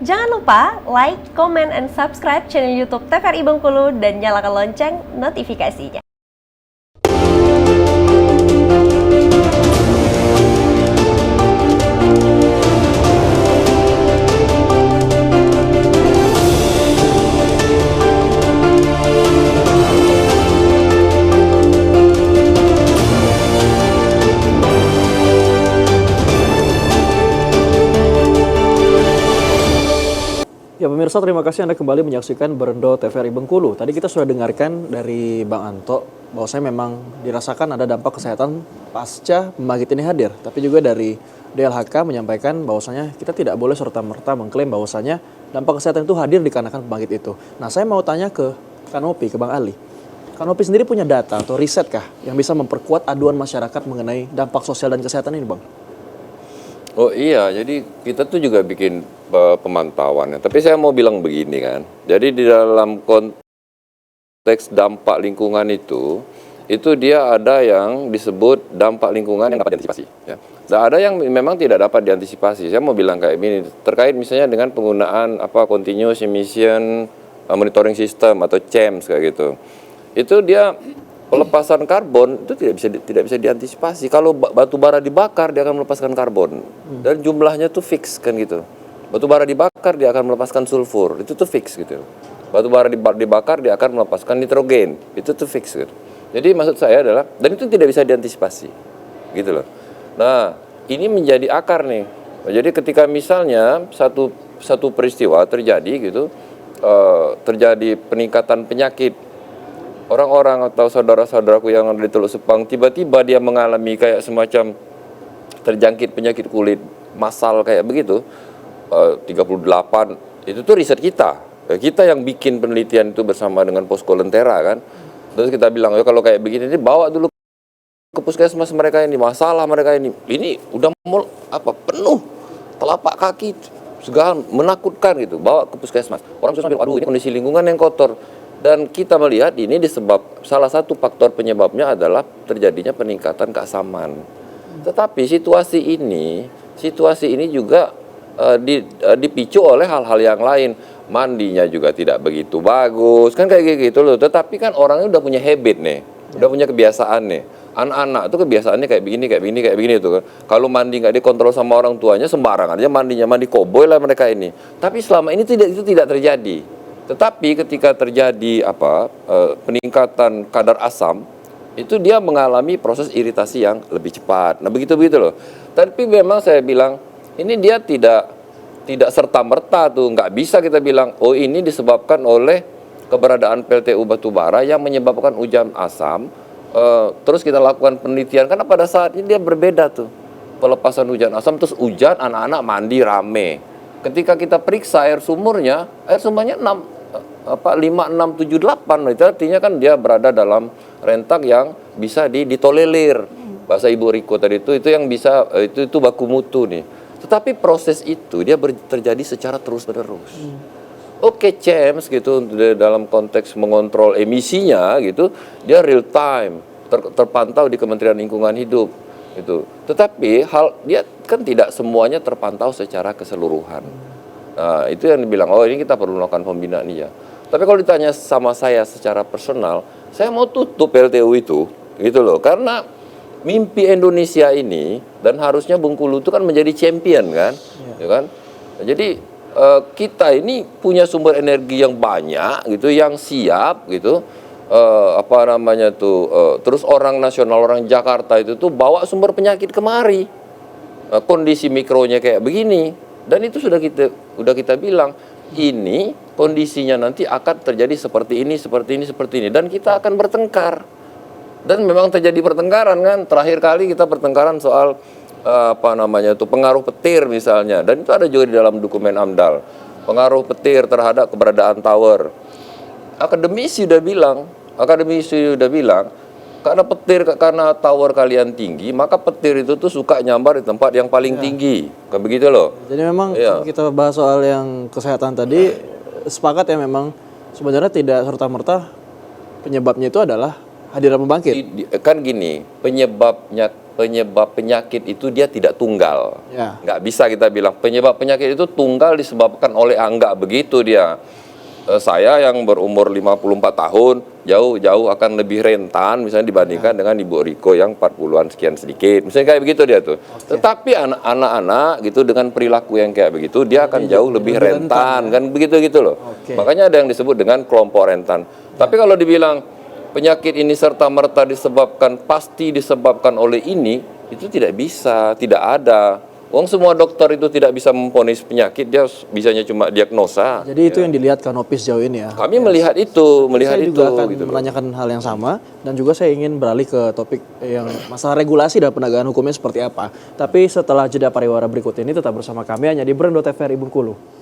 Jangan lupa like, comment, and subscribe channel YouTube TVRI Bengkulu dan nyalakan lonceng notifikasinya. Ya pemirsa, terima kasih Anda kembali menyaksikan Berendo TVRI Bengkulu. Tadi kita sudah dengarkan dari Bang Anto bahwasanya memang dirasakan ada dampak kesehatan pasca pembangkit ini hadir. Tapi juga dari DLHK menyampaikan bahwasanya kita tidak boleh serta-merta mengklaim bahwasanya dampak kesehatan itu hadir dikarenakan pembangkit itu. Nah, saya mau tanya ke Kanopi, ke Bang Ali. Kanopi sendiri punya data atau riset kah yang bisa memperkuat aduan masyarakat mengenai dampak sosial dan kesehatan ini, Bang? Oh iya, jadi kita tuh juga bikin pemantauan. Tapi saya mau bilang begini kan. Jadi di dalam konteks dampak lingkungan itu dia ada yang disebut dampak lingkungan yang dapat diantisipasi. Ya. Dan ada yang memang tidak dapat diantisipasi. Saya mau bilang kayak gini, terkait misalnya dengan penggunaan Continuous Emission Monitoring System atau CEMS kayak gitu. Itu dia pelepasan karbon itu tidak bisa diantisipasi. Kalau batu bara dibakar dia akan melepaskan karbon dan jumlahnya tuh fix kan gitu. Batu bara dibakar dia akan melepaskan sulfur, itu tuh fix gitu. Batu bara dibakar dia akan melepaskan nitrogen, itu tuh fix gitu. Jadi maksud saya adalah dan itu tidak bisa diantisipasi, gitu loh. Nah ini menjadi akar nih. Jadi ketika misalnya satu peristiwa terjadi gitu, terjadi peningkatan penyakit. Orang-orang atau saudara-saudaraku yang ada di Teluk Sepang tiba-tiba dia mengalami kayak semacam terjangkit penyakit kulit massal kayak begitu, 38 itu tuh riset kita yang bikin penelitian itu bersama dengan Posko Lentera kan. Terus kita bilang ya kalau kayak begini ini bawa dulu ke puskesmas mereka ini, masalah mereka ini udah penuh telapak kaki segala menakutkan gitu, bawa ke puskesmas. Orang sudah bilang aduh ini kondisi lingkungan yang kotor. Dan kita melihat ini salah satu faktor penyebabnya adalah terjadinya peningkatan keasaman. Tetapi situasi ini juga dipicu oleh hal-hal yang lain. Mandinya juga tidak begitu bagus, kan kayak gitu loh. Tetapi kan orangnya udah punya habit nih, udah punya kebiasaan nih. Anak-anak tuh kebiasaannya kayak begini tuh kan. Kalau mandi nggak dikontrol sama orang tuanya sembarangan aja mandi koboi lah mereka ini. Tapi selama ini itu tidak terjadi. Tetapi ketika terjadi peningkatan kadar asam, itu dia mengalami proses iritasi yang lebih cepat. Nah begitu loh. Tapi memang saya bilang ini dia tidak serta-merta tuh, nggak bisa kita bilang oh ini disebabkan oleh keberadaan PLTU batubara yang menyebabkan hujan asam. Terus kita lakukan penelitian karena pada saat ini dia berbeda tuh pelepasan hujan asam terus hujan anak-anak mandi rame. Ketika kita periksa air sumbernya 5678 itu artinya kan dia berada dalam rentang yang bisa ditolerir. Bahasa Ibu Riko tadi itu yang bisa itu baku mutu nih. Tetapi proses itu dia terjadi secara terus-menerus. Oke, CEMS gitu dalam konteks mengontrol emisinya gitu, dia real time terpantau di Kementerian Lingkungan Hidup gitu. Tetapi dia kan tidak semuanya terpantau secara keseluruhan. Nah, itu yang dibilang oh ini kita perlu melakukan pembinaan ya. Tapi kalau ditanya sama saya secara personal, saya mau tutup PLTU itu gitu loh. Karena mimpi Indonesia ini dan harusnya Bengkulu itu kan menjadi champion kan, ya kan? Jadi kita ini punya sumber energi yang banyak gitu, yang siap gitu. Terus orang nasional, orang Jakarta itu tuh bawa sumber penyakit kemari. Kondisi mikronya kayak begini dan itu sudah kita bilang ini kondisinya nanti akan terjadi seperti ini dan kita akan bertengkar. Dan memang terjadi pertengkaran kan. Terakhir kali kita bertengkaran soal pengaruh petir misalnya, dan itu ada juga di dalam dokumen AMDAL. Pengaruh petir terhadap keberadaan tower. Akademisi udah bilang karena tower kalian tinggi, maka petir itu tuh suka nyambar di tempat yang paling tinggi. Kayak begitu loh. Jadi memang kita bahas soal yang kesehatan tadi, sepakat ya memang sebenarnya tidak serta-merta penyebabnya itu adalah hadirnya pembangkit. Kan gini, penyebabnya penyebab penyakit itu dia tidak tunggal. Ya. Nggak bisa kita bilang penyebab penyakit itu tunggal disebabkan oleh nggak begitu dia. Saya yang berumur 54 tahun jauh-jauh akan lebih rentan misalnya dibandingkan dengan Ibu Riko yang 40-an sekian sedikit. Misalnya kayak begitu dia tuh. Tetapi anak-anak gitu dengan perilaku yang kayak begitu dia akan jauh lebih rentan kan begitu gitu loh. Makanya ada yang disebut dengan kelompok rentan. Tapi kalau dibilang penyakit ini serta-merta pasti disebabkan oleh ini, itu tidak bisa, tidak ada. Wong semua dokter itu tidak bisa memvonis penyakit, dia bisanya cuma diagnosa. Jadi itu yang dilihat Kanopis sejauh ini ya. Kami melihat itu, Saya juga akan gitu loh. menanyakan hal yang sama dan juga saya ingin beralih ke topik yang masalah regulasi dan penegakan hukumnya seperti apa. Tapi setelah jeda pariwara berikut ini tetap bersama kami hanya di Berendo TVRI Bengkulu.